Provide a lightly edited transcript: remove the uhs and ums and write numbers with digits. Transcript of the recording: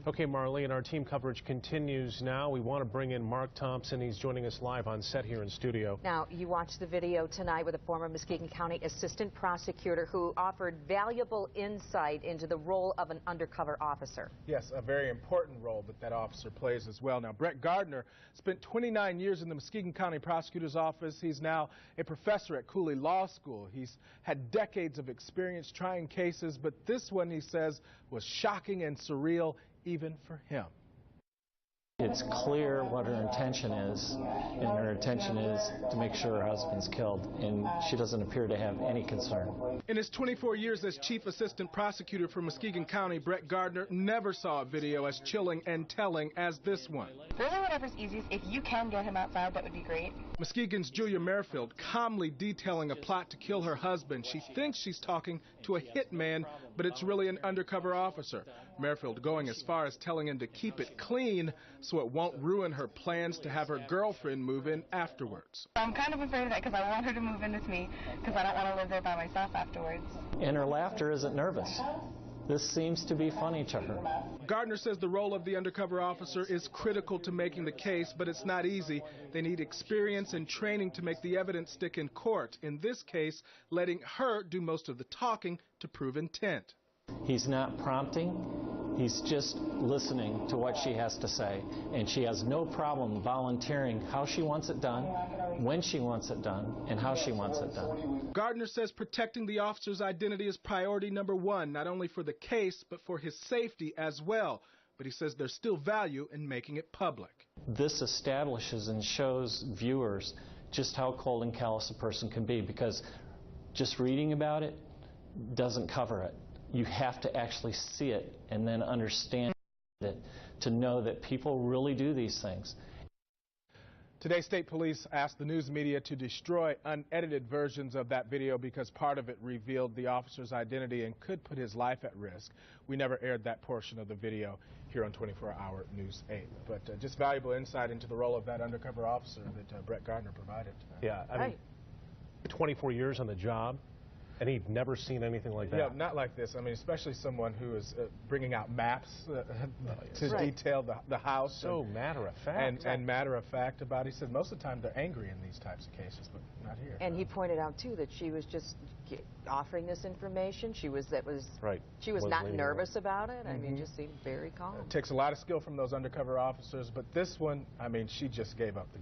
Okay, Marlene, our team coverage continues now. We want to bring in Mark Thompson. He's joining us live on set here in studio. Now, you watched the video tonight with a former Muskegon County assistant prosecutor who offered valuable insight into the role of an undercover officer. Yes, a very important role that officer plays as well. Now, Brett Gardner spent 29 years in the Muskegon County Prosecutor's Office. He's now a professor at Cooley Law School. He's had decades of experience trying cases, but this one, he says, was shocking and surreal even for him. It's clear what her intention is, and her intention is to make sure her husband's killed, and she doesn't appear to have any concern. In his 24 years as chief assistant prosecutor for Muskegon County, Brett Gardner never saw a video as chilling and telling as this one. Really, whatever's easiest. If you can get him outside, that would be great. Muskegon's Julia Merrifield calmly detailing a plot to kill her husband. She thinks she's talking to a hitman, but it's really an undercover officer. Merrifield going as far as telling him to keep it clean so it won't ruin her plans to have her girlfriend move in afterwards. I'm kind of afraid of that because I want her to move in with me because I don't want to live there by myself afterwards. And her laughter isn't nervous. This seems to be funny to her. Gardner says the role of the undercover officer is critical to making the case, but it's not easy. They need experience and training to make the evidence stick in court. In this case, letting her do most of the talking to prove intent. He's not prompting. He's just listening to what she has to say, and she has no problem volunteering how she wants it done, when she wants it done, and how she wants it done. Gardner says protecting the officer's identity is priority number one, not only for the case, but for his safety as well. But he says there's still value in making it public. This establishes and shows viewers just how cold and callous a person can be, because just reading about it doesn't cover it. You have to actually see it and then understand it to know that people really do these things. Today, state police asked the news media to destroy unedited versions of that video because part of it revealed the officer's identity and could put his life at risk. We never aired that portion of the video here on 24-Hour News 8. But just valuable insight into the role of that undercover officer that Brett Gardner provided. Yeah, I mean, 24 years on the job. And he'd never seen anything like that. Yeah, not like this. I mean, especially someone who is bringing out maps to detail the house. So matter of fact. And matter of fact about it. He said most of the time they're angry in these types of cases, but not here. And he pointed out, too, that she was just offering this information. She was not nervous about it. I mean, just seemed very calm. It takes a lot of skill from those undercover officers, but this one, I mean, she just gave up the